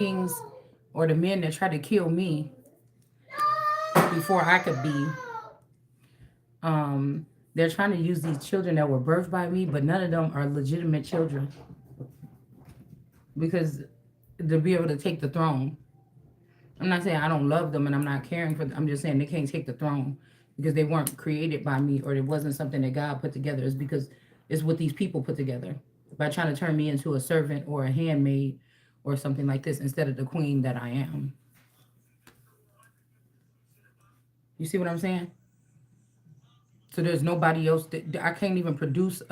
kings or the men that tried to kill me before I could be, they're trying to use these children that were birthed by me, but none of them are legitimate children because to be able to take the throne. I'm not saying I don't love them and I'm not caring for them. I'm just saying they can't take the throne because they weren't created by me or it wasn't something that God put together. It's because it's what these people put together by trying to turn me into a servant or a handmaid or something like this instead of the queen that I am. You see what I'm saying? So there's nobody else that I can't even produce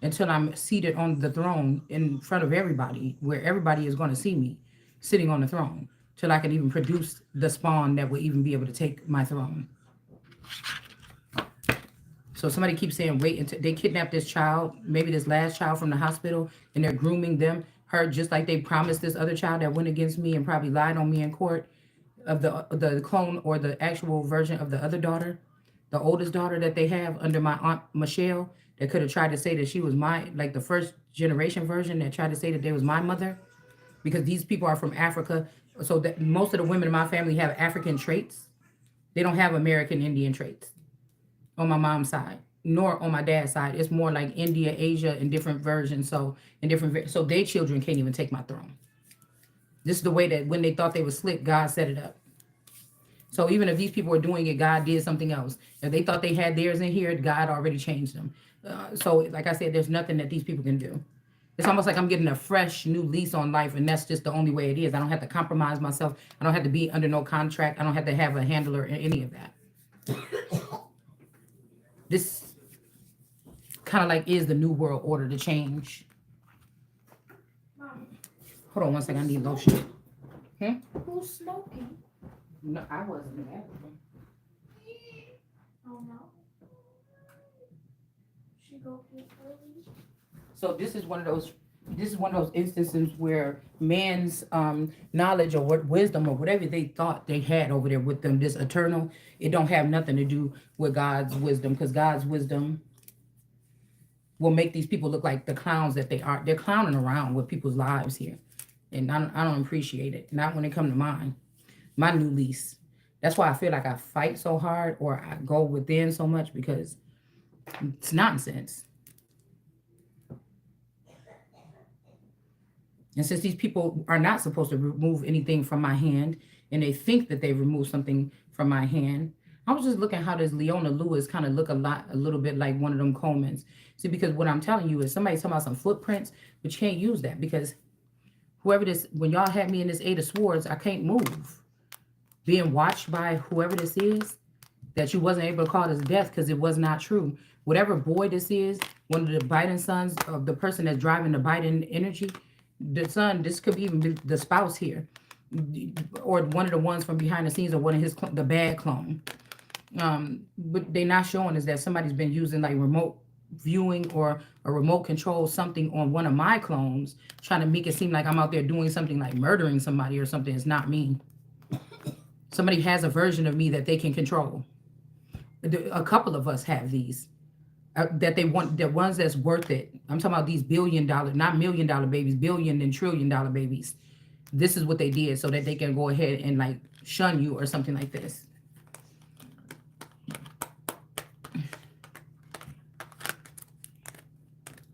until I'm seated on the throne in front of everybody, where everybody is going to see me sitting on the throne, till I can even produce the spawn that will even be able to take my throne. So somebody keeps saying, wait until they kidnapped this child, maybe this last child from the hospital, and they're grooming them, her just like they promised this other child that went against me and probably lied on me in court of the clone or the actual version of the other daughter, the oldest daughter that they have under my aunt Michelle, that could have tried to say that she was my like the first generation version that tried to say that they was my mother because these people are from Africa. So that most of the women in my family have African traits. They don't have American Indian traits on my mom's side, nor on my dad's side. It's more like India, Asia, and different versions. So in different, so their children can't even take my throne. This is the way that when they thought they were slick, God set it up. So even if these people were doing it, God did something else. If they thought they had theirs in here, God already changed them. So like I said, there's nothing that these people can do. It's almost like I'm getting a fresh new lease on life, and that's just the only way it is. I don't have to compromise myself. I don't have to be under no contract. I don't have to have a handler or any of that. This kind of like is the new world order to change. Hold on one second. I need lotion. Who's smoking? No, I wasn't in that room. Oh no. She go get early. So this is one of those instances where man's knowledge or what wisdom or whatever they thought they had over there with them, this eternal, it don't have nothing to do with God's wisdom, because God's wisdom will make these people look like the clowns that they are. They're clowning around with people's lives here, and I don't appreciate it. Not when it comes to mine, my new lease. That's why I feel like I fight so hard or I go within so much, because it's nonsense. And since these people are not supposed to remove anything from my hand, and they think that they removed something from my hand, I was just looking how does Leona Lewis kind of look a little bit like one of them Comans. See, because what I'm telling you is somebody's talking about some footprints, but you can't use that because whoever this, when y'all had me in this Eight of Swords, I can't move. Being watched by whoever this is, that you wasn't able to call this death because it was not true. Whatever boy this is, one of the Biden sons of the person that's driving the Biden energy, the son, this could be even be the spouse here, or one of the ones from behind the scenes, or one of his the bad clone. But they're not showing us that somebody's been using like remote viewing or a remote control something on one of my clones, trying to make it seem like I'm out there doing something like murdering somebody or something. It's not me. Somebody has a version of me that they can control. A couple of us have these. That they want, the ones that's worth it. I'm talking about these $1 billion, not $1 million babies, billion and $1 trillion babies. This is what they did so that they can go ahead and like shun you or something like this.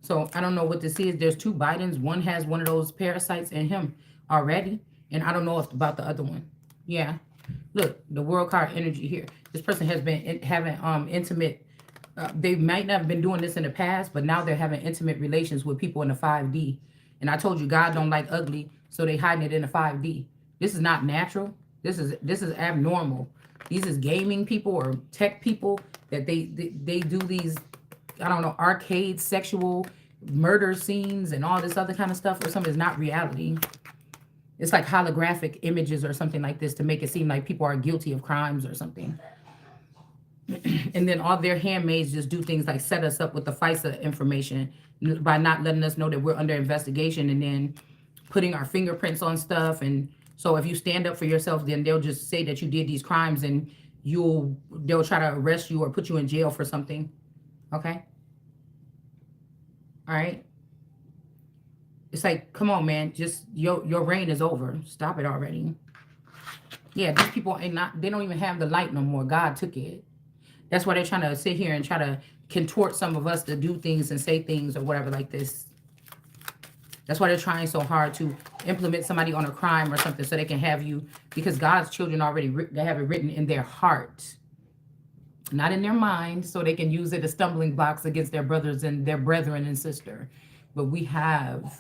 So I don't know what this is. There's two Bidens. One has one of those parasites in him already. And I don't know about the other one. Yeah. Look, the world card energy here. This person has been having intimate, they might not have been doing this in the past, but now they're having intimate relations with people in the 5D. And I told you God don't like ugly, so they hiding it in the 5D. This is not natural. This is abnormal. These is gaming people or tech people that they do these, I don't know, arcade sexual murder scenes and all this other kind of stuff, or something is not reality. It's like holographic images or something like this to make it seem like people are guilty of crimes or something. And then all their handmaids just do things like set us up with the FISA information by not letting us know that we're under investigation, and then putting our fingerprints on stuff. And so if you stand up for yourself, then they'll just say that you did these crimes, and they'll try to arrest you or put you in jail for something. Okay? All right? It's like, come on, man, just your reign is over. Stop it already. Yeah, these people ain't not. They don't even have the light no more. God took it. That's why they're trying to sit here and try to contort some of us to do things and say things or whatever like this. That's why they're trying so hard to implement somebody on a crime or something so they can have you, because God's children already they have it written in their heart, not in their mind, so they can use it as stumbling blocks against their brothers and their brethren and sister. But we have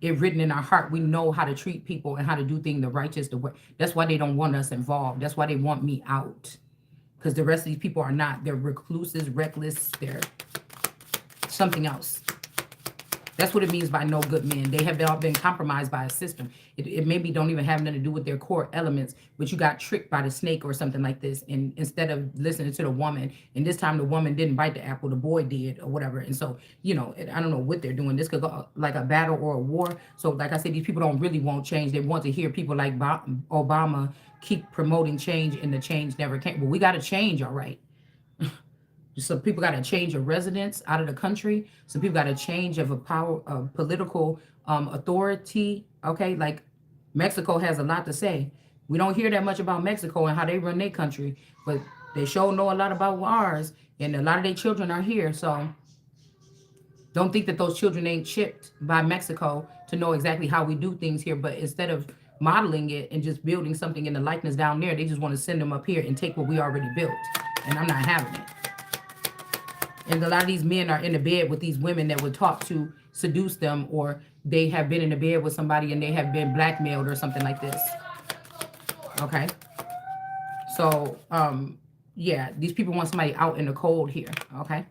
it written in our heart. We know how to treat people and how to do things the righteous the way. That's why they don't want us involved. That's why they want me out. Because the rest of these people are not. They're recluses, reckless. They're something else. That's what it means by no good men. They have all been compromised by a system. It maybe don't even have nothing to do with their core elements, but you got tricked by the snake or something like this. And instead of listening to the woman, and this time the woman didn't bite the apple, the boy did or whatever. And so, you know, I don't know what they're doing. This could go like a battle or a war. So like I said, these people don't really want change. They want to hear people like Obama keep promoting change, and the change never came. But we got to change, all right. Some people got to change a residence out of the country. Some people got to change of a power of political authority. Okay, like Mexico has a lot to say. We don't hear that much about Mexico and how they run their country, but they sure know a lot about ours, and a lot of their children are here. So don't think that those children ain't chipped by Mexico to know exactly how we do things here. But instead of modeling it and just building something in the likeness down there, they just want to send them up here and take what we already built. And I'm not having it. And a lot of these men are in the bed with these women that were taught to seduce them, or they have been in the bed with somebody and they have been blackmailed or something like this. Okay. So, yeah, these people want somebody out in the cold here. Okay.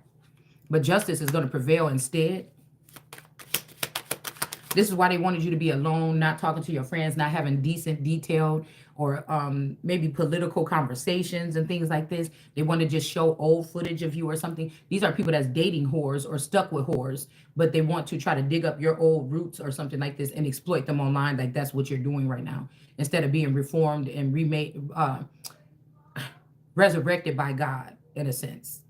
But justice is going to prevail instead. This is why they wanted you to be alone, not talking to your friends, not having decent, detailed, or maybe political conversations and things like this. They want to just show old footage of you or something. These are people that's dating whores or stuck with whores, but they want to try to dig up your old roots or something like this and exploit them online. Like that's what you're doing right now. Instead of being reformed and remade, resurrected by God, in a sense.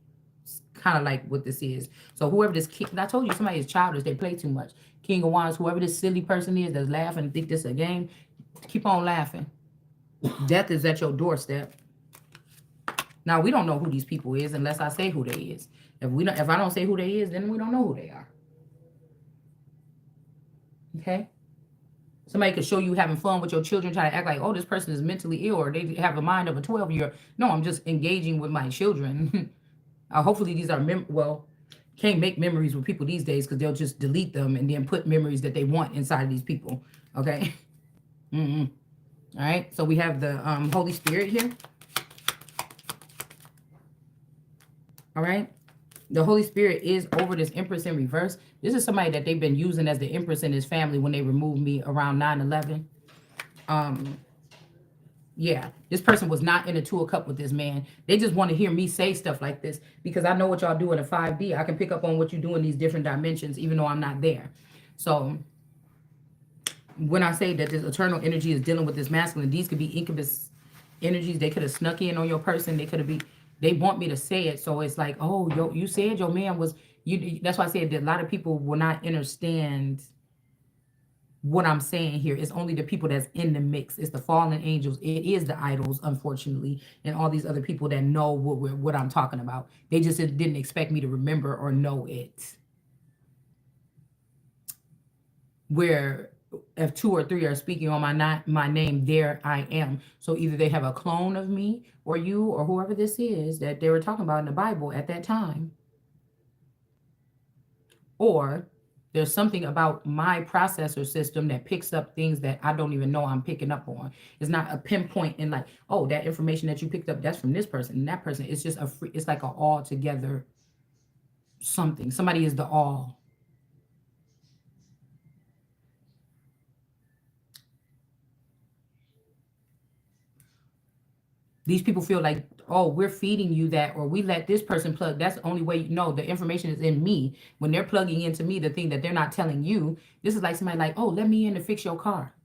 Kind of like what this is. So whoever this king, I told you somebody is childish. They play too much. King of Wands, whoever this silly person is that's laughing and think this is a game, keep on laughing. Death is at your doorstep. Now we don't know who these people is unless I say who they is. If I don't say who they is, then we don't know who they are. Okay. Somebody could show you having fun with your children, try to act like, oh, this person is mentally ill, or they have a mind of a 12-year-old. No, I'm just engaging with my children. Hopefully these are can't make memories with people these days because they'll just delete them and then put memories that they want inside of these people. Okay. All right. So we have the Holy Spirit here. All right. The Holy Spirit is over this Empress in reverse. This is somebody that they've been using as the Empress in his family when they removed me around 9/11. Yeah, this person was not in a 2 of cup with this man. They just want to hear me say stuff like this because I know what y'all do in a 5D. I can pick up on what you do in these different dimensions, even though I'm not there. So when I say that this eternal energy is dealing with this masculine, these could be incubus energies. They could have snuck in on your person. They want me to say it. So it's like, oh, you said your man was, you. That's why I said that a lot of people will not understand what I'm saying here. Is only the people that's in the mix. It's the fallen angels. It is the idols, unfortunately, and all these other people that know what I'm talking about. They just didn't expect me to remember or know it. Where if 2 or 3 are speaking on my name, there I am. So either they have a clone of me or you or whoever this is that they were talking about in the Bible at that time, or there's something about my processor system that picks up things that I don't even know I'm picking up on. It's not a pinpoint in like, oh, that information that you picked up, that's from this person and that person. It's just it's like an all together something. Somebody is the all. These people feel like, oh, we're feeding you that, or we let this person plug. That's the only way you know the information is in me. When they're plugging into me, the thing that they're not telling you, this is like somebody like, oh, let me in to fix your car.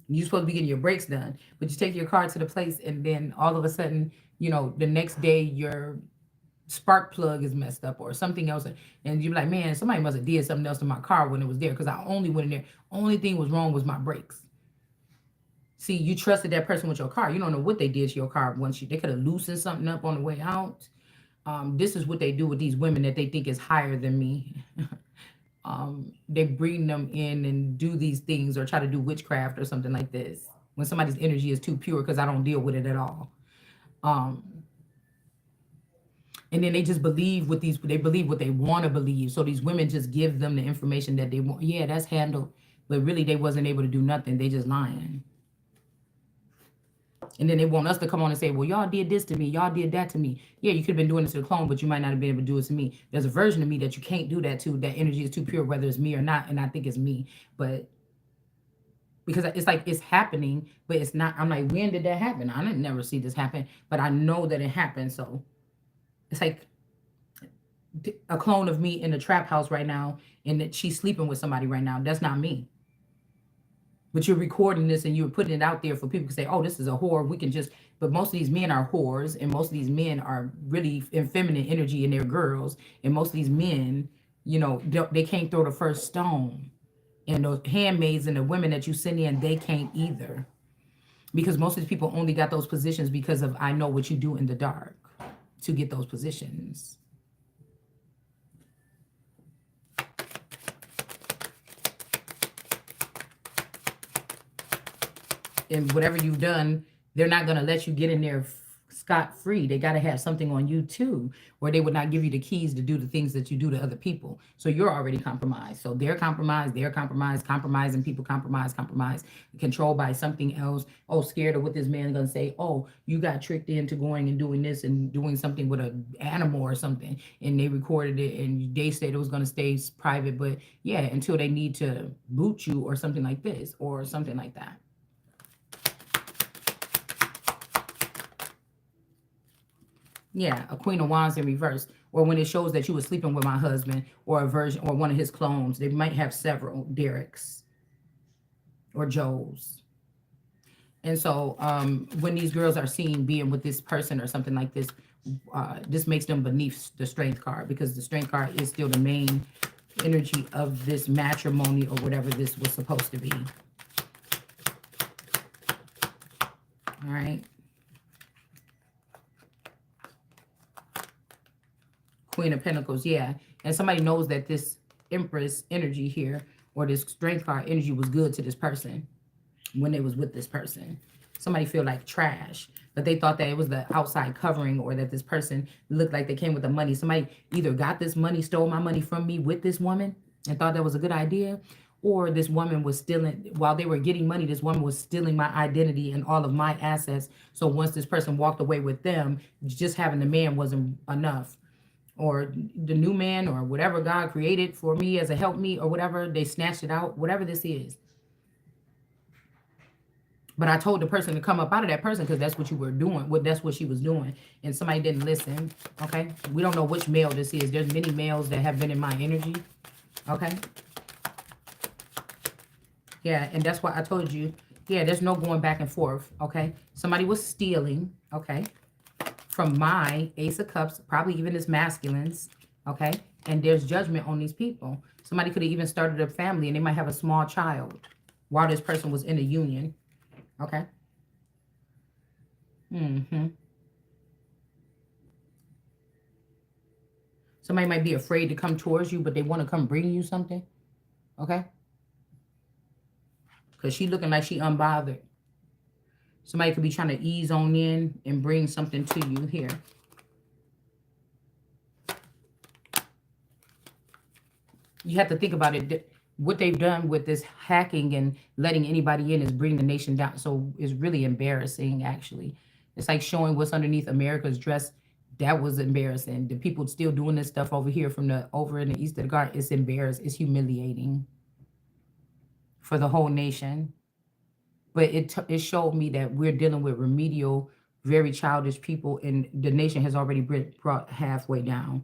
You're supposed to be getting your brakes done, but you take your car to the place and then all of a sudden, the next day spark plug is messed up or something else, and you're like, man, somebody must have did something else to my car when it was there, because I only went in there. Only thing was wrong was my brakes. See, you trusted that person with your car. You don't know what they did to your car once they could have loosened something up on the way out. This is what they do with these women that they think is higher than me. They bring them in and do these things or try to do witchcraft or something like this when somebody's energy is too pure, because I don't deal with it at all. Um, and then they just believe what they believe what they want to believe. So these women just give them the information that they want. Yeah, that's handled, but really they wasn't able to do nothing. They just lying. And then they want us to come on and say, well, y'all did this to me. Y'all did that to me. Yeah, you could have been doing it to the clone, but you might not have been able to do it to me. There's a version of me that you can't do that to. That energy is too pure, whether it's me or not. And I think it's me. But because it's like it's happening, but it's not. I'm like, when did that happen? I didn't never see this happen, but I know that it happened. So it's like a clone of me in the trap house right now, and that she's sleeping with somebody right now. That's not me. But you're recording this and you're putting it out there for people to say, oh, this is a whore. We can just, but most of these men are whores, and most of these men are really in feminine energy and they're girls. And most of these men, they can't throw the first stone. And those handmaids and the women that you send in, they can't either. Because most of these people only got those positions because of I know what you do in the dark to get those positions. And whatever you've done, they're not going to let you get in there scot-free. They got to have something on you too, or they would not give you the keys to do the things that you do to other people. So you're already compromised. So they're compromised, compromising people, compromised, controlled by something else. Oh, scared of what this man's going to say. Oh, you got tricked into going and doing this and doing something with an animal or something. And they recorded it and they said it was going to stay private. But yeah, until they need to boot you or something like this or something like that. Yeah, a Queen of Wands in reverse. Or when it shows that you were sleeping with my husband or a version or one of his clones. They might have several Derek's or Joe's. And so when these girls are seen being with this person or something like this, this makes them beneath the Strength card, because the Strength card is still the main energy of this matrimony or whatever this was supposed to be. All right. Queen of Pentacles, yeah. And somebody knows that this Empress energy here, or this Strength card energy, was good to this person when they was with this person. Somebody feel like trash, but they thought that it was the outside covering, or that this person looked like they came with the money. Somebody either got this money, stole my money from me with this woman and thought that was a good idea, or this woman was stealing, while they were getting money, this woman was stealing my identity and all of my assets. So once this person walked away with them, just having the man wasn't enough. Or the new man or whatever God created for me as a help me or whatever, they snatched it out, whatever this is. But I told the person to come up out of that person, because that's what you were doing. That's what she was doing. And somebody didn't listen. Okay. We don't know which male this is. There's many males that have been in my energy. Okay. Yeah. And that's why I told you, yeah, there's no going back and forth. Okay. Somebody was stealing. Okay. From my Ace of Cups, probably even as masculines, okay? And there's judgment on these people. Somebody could have even started a family and they might have a small child while this person was in a union, okay? Somebody might be afraid to come towards you, but they want to come bring you something, okay? Because she looking like she unbothered. Somebody could be trying to ease on in and bring something to you here. You have to think about it. What they've done with this hacking and letting anybody in is bring the nation down. So it's really embarrassing, actually. It's like showing what's underneath America's dress. That was embarrassing. The people still doing this stuff over here over in the east of the garden. It's embarrassing. It's humiliating for the whole nation. But it showed me that we're dealing with remedial, very childish people, and the nation has already brought halfway down.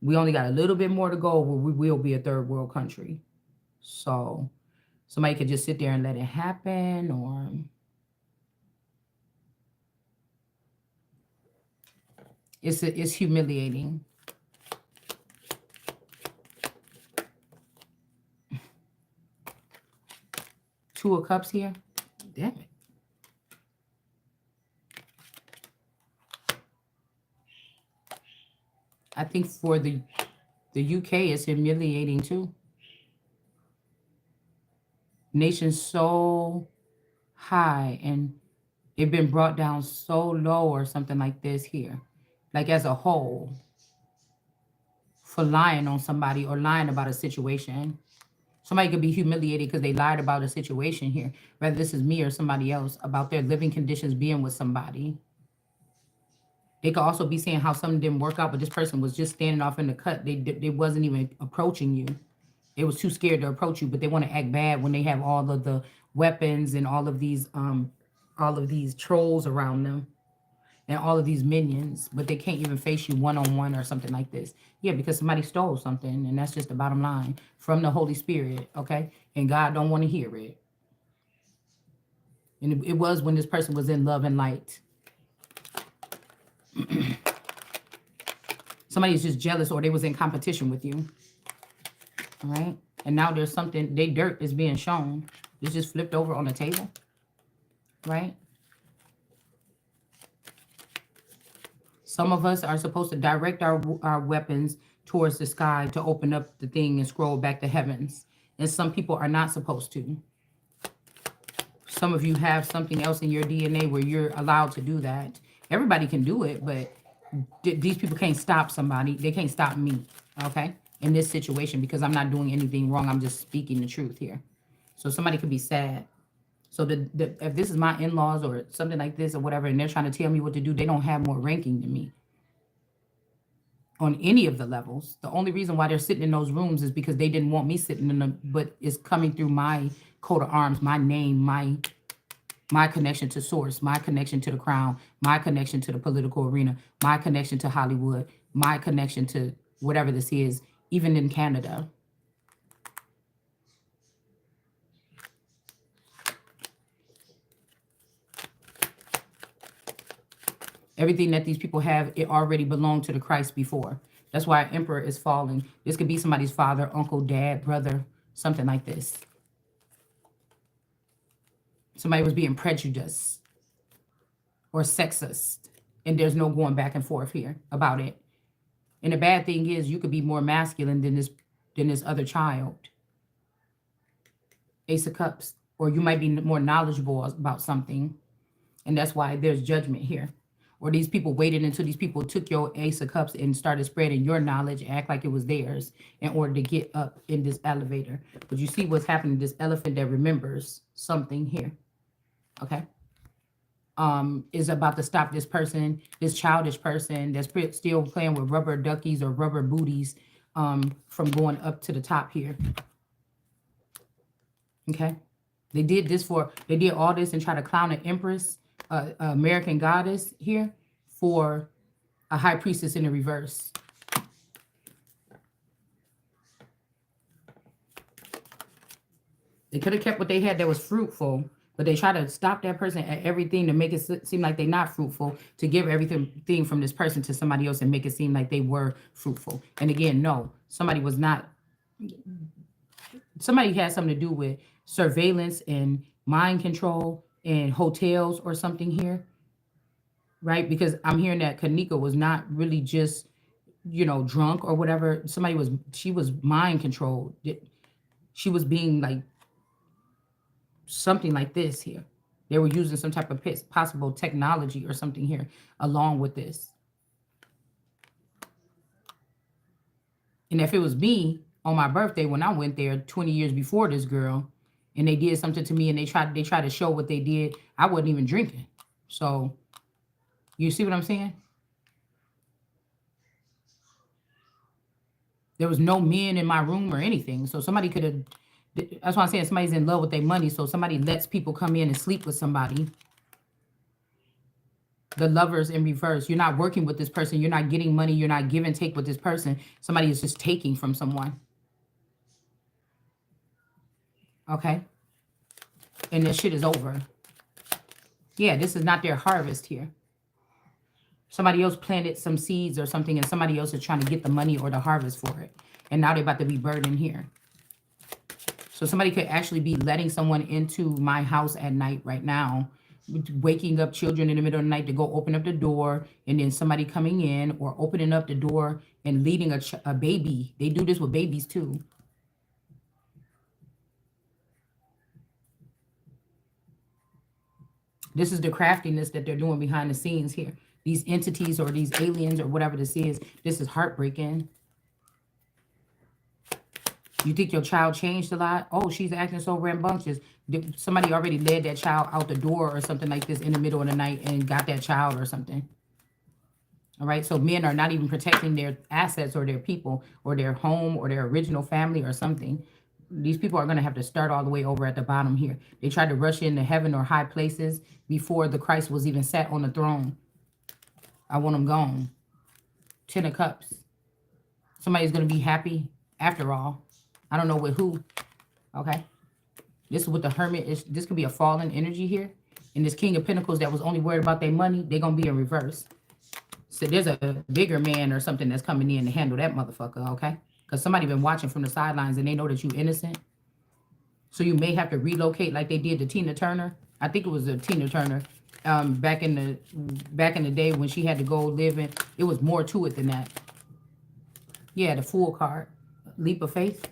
We only got a little bit more to go where we will be a third world country. So somebody could just sit there and let it happen, or it's humiliating. Two of Cups here. Damn it. I think for the UK, it's humiliating too. Nation's so high and it been brought down so low or something like this here. Like as a whole. For lying on somebody or lying about a situation. Somebody could be humiliated because they lied about a situation here. Whether this is me or somebody else. About their living conditions being with somebody. They could also be saying how something didn't work out, but this person was just standing off in the cut. They wasn't even approaching you. They was too scared to approach you, but they want to act bad when they have all of the weapons and all of these trolls around them and all of these minions, but they can't even face you one-on-one or something like this. Yeah, because somebody stole something, and that's just the bottom line from the Holy Spirit, okay? And God don't want to hear it. And it was when this person was in love and light. Somebody's just jealous or they was in competition with you. All right. And now there's something, they dirt is being shown. It's just flipped over on the table. Right. Some of us are supposed to direct our weapons towards the sky to open up the thing and scroll back to heavens. And some people are not supposed to. Some of you have something else in your DNA where you're allowed to do that. Everybody can do it, but these people can't stop somebody. They can't stop me, okay, in this situation because I'm not doing anything wrong. I'm just speaking the truth here. So somebody could be sad. So if this is my in-laws or something like this or whatever, and they're trying to tell me what to do, they don't have more ranking than me on any of the levels. The only reason why they're sitting in those rooms is because they didn't want me sitting in them, but it's coming through my coat of arms, my name, my connection to source, my connection to the crown, my connection to the political arena, my connection to Hollywood, my connection to whatever this is, even in Canada. Everything that these people have, it already belonged to the Christ before. That's why Emperor is falling. This could be somebody's father, uncle, dad, brother, something like this. Somebody was being prejudiced or sexist. And there's no going back and forth here about it. And the bad thing is you could be more masculine than this other child. Ace of Cups. Or you might be more knowledgeable about something. And that's why there's judgment here. Or these people waited until these people took your Ace of Cups and started spreading your knowledge, act like it was theirs in order to get up in this elevator. But you see what's happening to this elephant that remembers something here. Okay. Is about to stop this person, this childish person that's still playing with rubber duckies or rubber booties from going up to the top here. Okay. They did all this and try to clown an empress, American goddess here for a high priestess in the reverse. They could have kept what they had that was fruitful, but they try to stop that person at everything to make it seem like they're not fruitful, to give everything from this person to somebody else and make it seem like they were fruitful. And again, no, somebody was not. Somebody had something to do with surveillance and mind control and hotels or something here, right? Because I'm hearing that Kanika was not really just, drunk or whatever. She was mind controlled. She was being like something like this here. They were using some type of possible technology or something here along with this. And if it was me on my birthday when I went there 20 years before this girl and they did something to me and they tried to show what they did, I wasn't even drinking. So you see what I'm saying? There was no men in my room or anything. So somebody could have. That's why I'm saying somebody's in love with their money. So somebody lets people come in and sleep with somebody. The lovers in reverse. You're not working with this person. You're not getting money. You're not give and take with this person. Somebody is just taking from someone. Okay? And this shit is over. Yeah, this is not their harvest here. Somebody else planted some seeds or something and somebody else is trying to get the money or the harvest for it. And now they're about to be burdened here. So somebody could actually be letting someone into my house at night right now, waking up children in the middle of the night to go open up the door, and then somebody coming in or opening up the door and leading a baby. They do this with babies too. This is the craftiness that they're doing behind the scenes here. These entities or these aliens or whatever this is heartbreaking. You think your child changed a lot? Oh, she's acting so rambunctious. Somebody already led that child out the door or something like this in the middle of the night and got that child or something. All right, so men are not even protecting their assets or their people or their home or their original family or something. These people are going to have to start all the way over at the bottom here. They tried to rush into heaven or high places before the Christ was even sat on the throne. I want them gone. 10 of Cups. Somebody's going to be happy after all. I don't know with who. Okay. This is what the Hermit is. This could be a fallen energy here. And this King of Pentacles that was only worried about their money, they're going to be in reverse. So there's a bigger man or something that's coming in to handle that motherfucker, okay? Because somebody been watching from the sidelines and they know that you're innocent. So you may have to relocate like they did to Tina Turner. I think it was a Tina Turner. Back in the day when she had to go live in, it was more to it than that. Yeah, the Fool card. Leap of faith.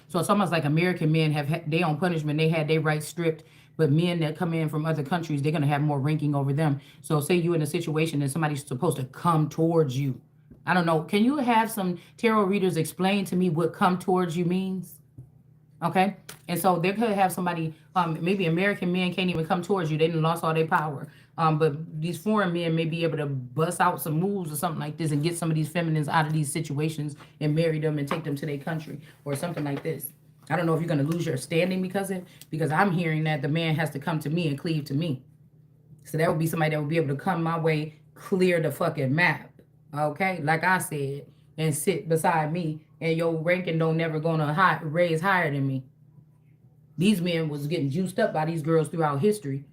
So it's almost like American men have their own punishment. They had their rights stripped. But men that come in from other countries, they're going to have more ranking over them. So say you're in a situation and somebody's supposed to come towards you. I don't know. Can you have some tarot readers explain to me what come towards you means? Okay. And so they could have somebody, maybe American men can't even come towards you. They done lost all their power. But these foreign men may be able to bust out some moves or something like this and get some of these feminines out of these situations and marry them and take them to their country or something like this. I don't know if you're going to lose your standing because I'm hearing that the man has to come to me and cleave to me. So that would be somebody that would be able to come my way, clear the fucking map. Okay? Like I said, and sit beside me, and your ranking don't never gonna raise higher than me. These men was getting juiced up by these girls throughout history.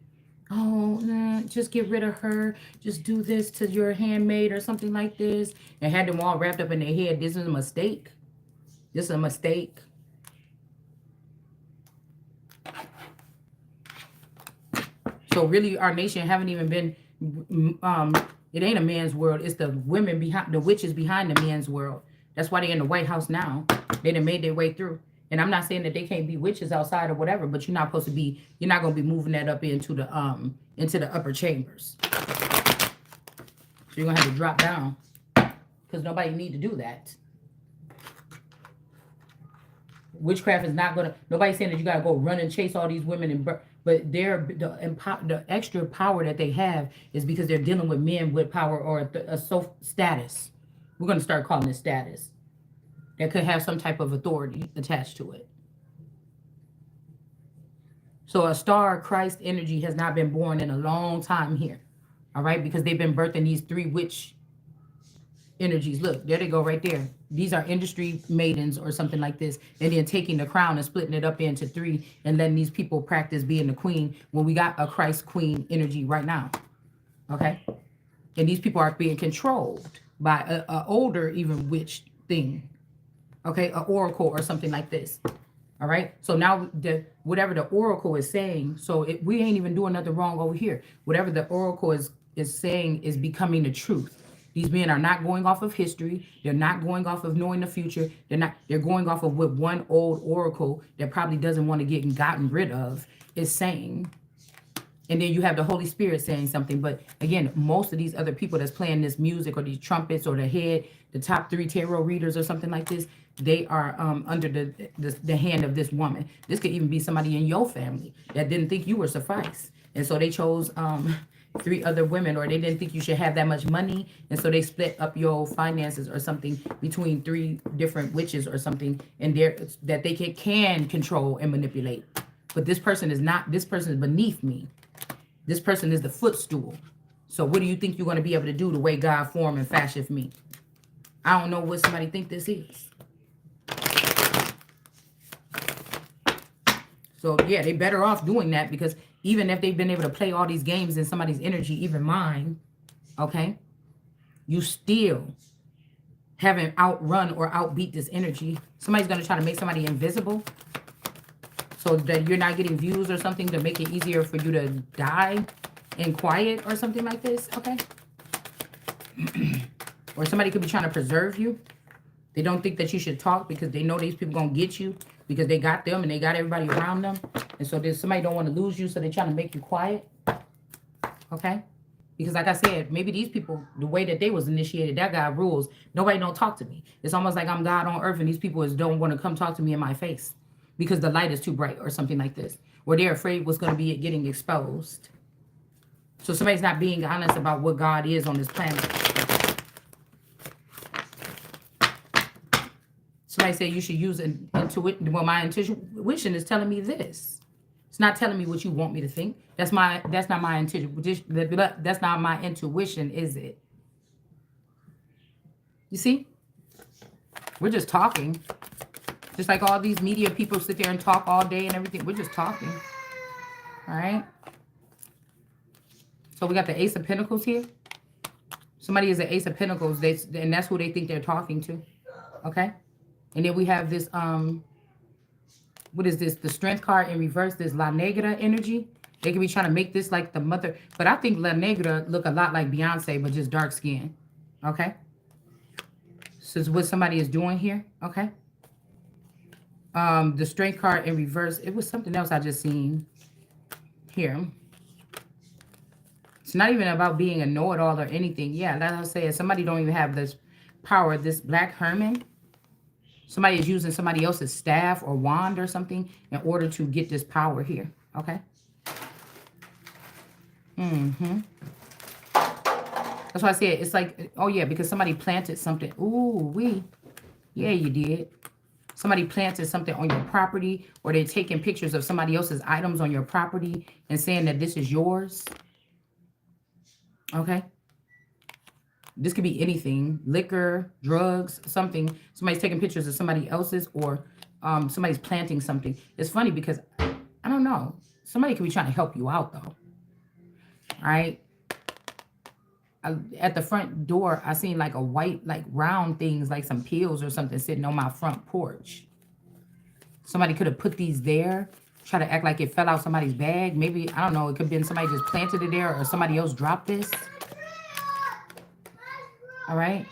Oh, just get rid of her. Just do this to your handmaid or something like this. And had them all wrapped up in their head. This is a mistake. This is a mistake. So really, our nation haven't even been, it ain't a man's world. It's the women behind, the witches behind the men's world. That's why they're in the White House now. They done made their way through. And I'm not saying that they can't be witches outside or whatever, but you're not supposed to be, you're not going to be moving that up into the upper chambers. So you're going to have to drop down because nobody need to do that. Witchcraft is not going to, nobody's saying that you got to go run and chase all these women and but the extra power that they have is because they're dealing with men with power or a status. We're going to start calling it status. That could have some type of authority attached to it. So a star Christ energy has not been born in a long time here. All right? Because they've been birthing these 3 witch energies. Look, there they go right there. These are industry maidens or something like this. And then taking the crown and splitting it up into 3 and letting these people practice being the queen when we got a Christ queen energy right now. Okay? And these people are being controlled by a older even witch thing. Okay? An oracle or something like this. All right? So now whatever the oracle is saying, so we ain't even doing nothing wrong over here. Whatever the oracle is saying is becoming the truth. These men are not going off of history. They're not going off of knowing the future. They're going off of what one old oracle that probably doesn't want to get gotten rid of is saying. And then you have the Holy Spirit saying something. But again, most of these other people that's playing this music or these trumpets or the top 3 tarot readers or something like this, they are under the hand of this woman. This could even be somebody in your family that didn't think you were suffice. And so they chose 3 other women, or they didn't think you should have that much money, and so they split up your finances or something between 3 different witches or something, and that they can control and manipulate. But this person is not. This person is beneath me. This person is the footstool. So what do you think you're going to be able to do the way God formed and fashioned me? I don't know what somebody think this is. So yeah, they better off doing that, because even if they've been able to play all these games in somebody's energy, even mine, okay, you still haven't outrun or outbeat this energy. Somebody's going to try to make somebody invisible so that you're not getting views or something to make it easier for you to die in quiet or something like this, okay? Or somebody could be trying to preserve you. They don't think that you should talk because they know these people going to get you because they got them and they got everybody around them. And so there's somebody don't want to lose you, so they're trying to make you quiet, okay? Because like I said, maybe these people, the way that they was initiated, that guy rules. Nobody don't talk to me. It's almost like I'm God on earth and these people don't want to come talk to me in my face because the light is too bright or something like this. Or they're afraid what's going to be getting exposed. So somebody's not being honest about what God is on this planet. Somebody said you should use intuition. Well, my intuition is telling me this. It's not telling me what you want me to think. That's not my intuition. That's not my intuition, is it? You see? We're just talking. Just like all these media people sit there and talk all day and everything. We're just talking. All right? So we got the Ace of Pentacles here. Somebody is an Ace of Pentacles, and that's who they think they're talking to. Okay? And then we have this, what is this? The Strength card in reverse, this La Negra energy. They can be trying to make this like the mother. But I think La Negra look a lot like Beyonce, but just dark skin. Okay? So it's what somebody is doing here. Okay? The Strength card in reverse. It was something else I just seen here. It's not even about being a know-it-all or anything. Yeah, like I said, somebody don't even have this power. This Black Hermit. Somebody is using somebody else's staff or wand or something in order to get this power here. Okay? That's why I said it's like, oh yeah, because somebody planted something. Ooh, yeah, you did. Somebody planted something on your property, or they're taking pictures of somebody else's items on your property and saying that this is yours. Okay? This could be anything. Liquor, drugs, something. Somebody's taking pictures of somebody else's, or somebody's planting something. It's funny because, I don't know. Somebody could be trying to help you out, though. All right? At the front door, I seen like a white, like round things, like some pills or something sitting on my front porch. Somebody could have put these there, try to act like it fell out somebody's bag. Maybe, I don't know, it could have been somebody just planted it there or somebody else dropped this. All right.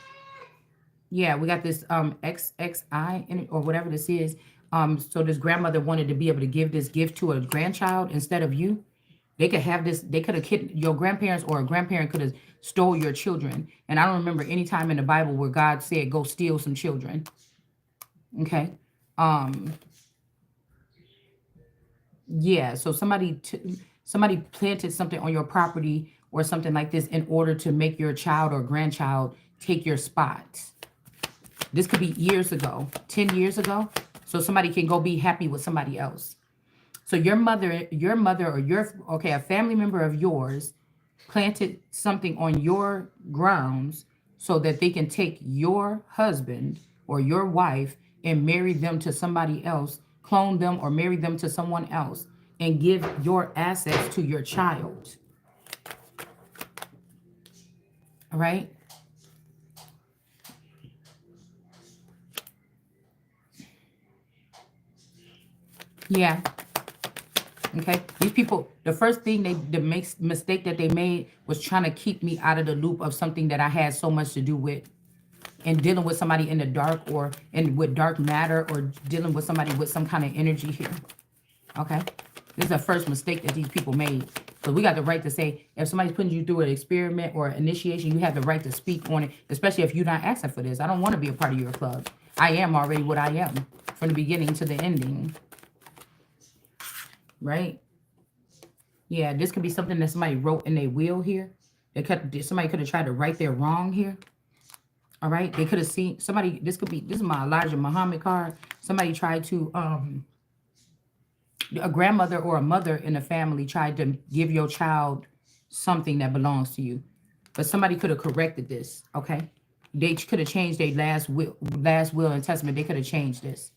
Yeah, we got this XXI or whatever this is. So this grandmother wanted to be able to give this gift to a grandchild instead of you. They could have this, they could have your grandparents, or a grandparent could have stole your children. And I don't remember any time in the Bible where God said, go steal some children. Okay. Yeah, so somebody planted something on your property or something like this in order to make your child or grandchild take your spot. This could be years ago, 10 years ago. So somebody can go be happy with somebody else. So your mother or a family member of yours planted something on your grounds so that they can take your husband or your wife and marry them to somebody else, clone them or marry them to someone else, and give your assets to your child. All right? Yeah. Okay, these people, the first thing the mistake that they made was trying to keep me out of the loop of something that I had so much to do with, and dealing with somebody in the dark or with dark matter, or dealing with somebody with some kind of energy here. Okay, this is the first mistake that these people made. So we got the right to say, if somebody's putting you through an experiment or initiation, you have the right to speak on it, especially if you're not asking for this. I don't want to be a part of your club. I am already what I am from the beginning to the ending. Right? Yeah, this could be something that somebody wrote in their will here. Somebody could have tried to right their wrong here. All right? They could have seen somebody. This is my Elijah Muhammad card. Somebody tried to, a grandmother or a mother in the family tried to give your child something that belongs to you. But somebody could have corrected this, okay? They could have changed their last will and testament. They could have changed this.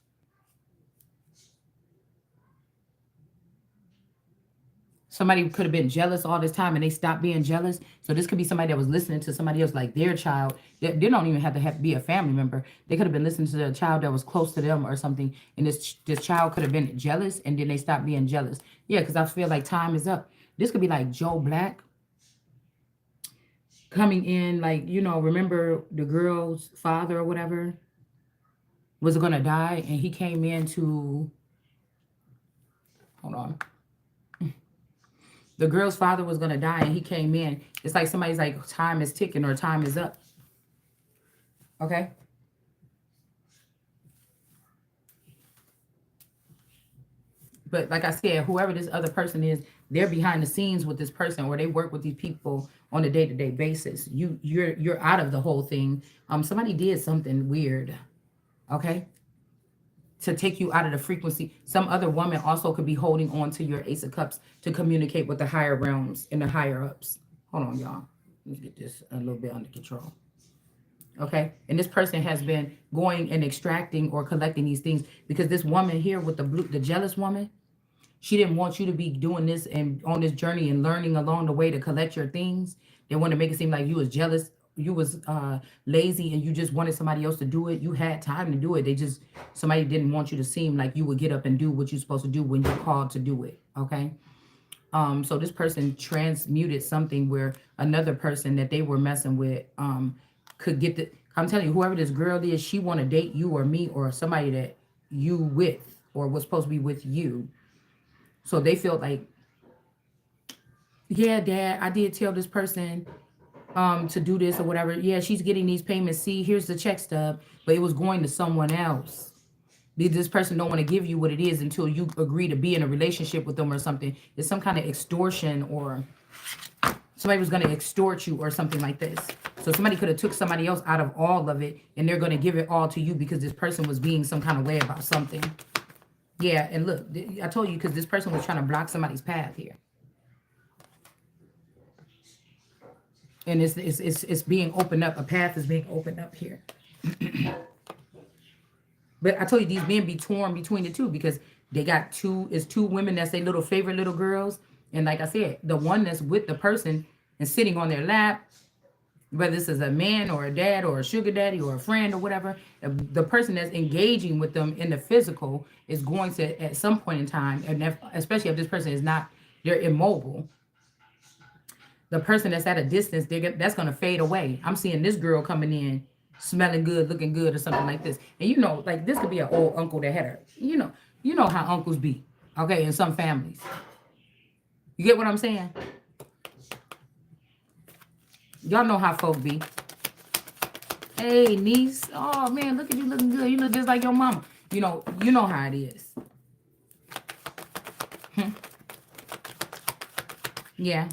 Somebody could have been jealous all this time and they stopped being jealous. So this could be somebody that was listening to somebody else, like their child. They don't even have to be a family member. They could have been listening to a child that was close to them or something. And this child could have been jealous and then they stopped being jealous. Yeah, because I feel like time is up. This could be like Joe Black coming in, like, you know, remember the girl's father or whatever was going to die. And he came in to, hold on. The girl's father was going to die and he came in. It's like somebody's like, time is ticking or time is up. Okay? But like I said, whoever this other person is, they're behind the scenes with this person or they work with these people on a day-to-day basis. You're out of the whole thing. Somebody did something weird. Okay? To take you out of the frequency. Some other woman also could be holding on to your Ace of Cups to communicate with the higher realms and the higher ups. Hold on, y'all. Let's get this a little bit under control. Okay? And this person has been going and extracting or collecting these things because this woman here with the jealous woman, she didn't want you to be doing this and on this journey and learning along the way to collect your things. They want to make it seem like you was jealous, you was lazy, and you just wanted somebody else to do it. You had time to do it. Somebody didn't want you to seem like you would get up and do what you're supposed to do when you're called to do it. Okay. So this person transmuted something where another person that they were messing with could get the. I'm telling you, whoever this girl is, she want to date you or me or somebody that you with or was supposed to be with you. So they felt like, yeah, Dad, I did tell this person to do this or whatever. Yeah, she's getting these payments. See, here's the check stub, but it was going to someone else. This person don't want to give you what it is until you agree to be in a relationship with them or something. It's some kind of extortion or somebody was going to extort you or something like this. So somebody could have took somebody else out of all of it and they're going to give it all to you because this person was being some kind of way about something. Yeah, and look, I told you because this person was trying to block somebody's path here. And it's being opened up. A path is being opened up here. But I told you, these men be torn between the two because they got two women that's their little favorite little girls. And like I said, the one that's with the person and sitting on their lap, whether this is a man or a dad or a sugar daddy or a friend or whatever, the person that's engaging with them in the physical is going to, at some point in time, and especially if this person is not, they're immobile, the person that's at a distance, that's going to fade away. I'm seeing this girl coming in, smelling good, looking good or something like this. And you know, like this could be an old uncle that had you know how uncles be, okay, in some families. You get what I'm saying? Y'all know how folk be. Hey, niece. Oh, man, look at you looking good. You look just like your mama. You know how it is. Yeah.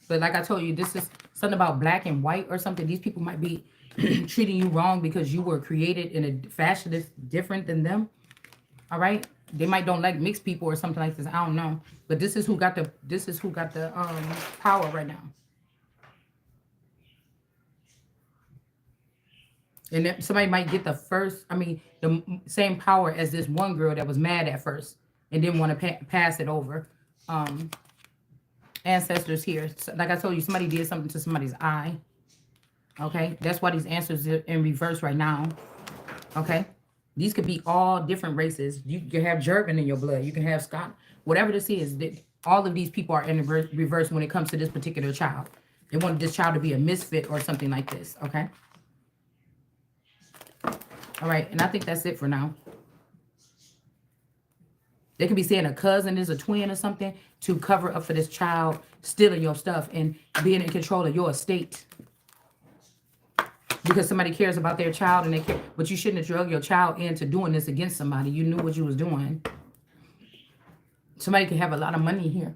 But like I told you, this is something about black and white or something. These people might be treating you wrong because you were created in a fashion that's different than them. All right? They might don't like mixed people or something like this. I don't know. But this is who got the power right now. And then somebody might get the same power as this one girl that was mad at first and didn't want to pass it over. Ancestors here. So, like I told you, somebody did something to somebody's eye. Okay? That's why these answers are in reverse right now. Okay? These could be all different races. You can have German in your blood. You can have Scott. Whatever this is, all of these people are in reverse when it comes to this particular child. They wanted this child to be a misfit or something like this. Okay? All right, and I think that's it for now. They could be saying a cousin is a twin or something to cover up for this child stealing your stuff and being in control of your estate. Because somebody cares about their child and they care. But you shouldn't have drug your child into doing this against somebody. You knew what you was doing. Somebody could have a lot of money here.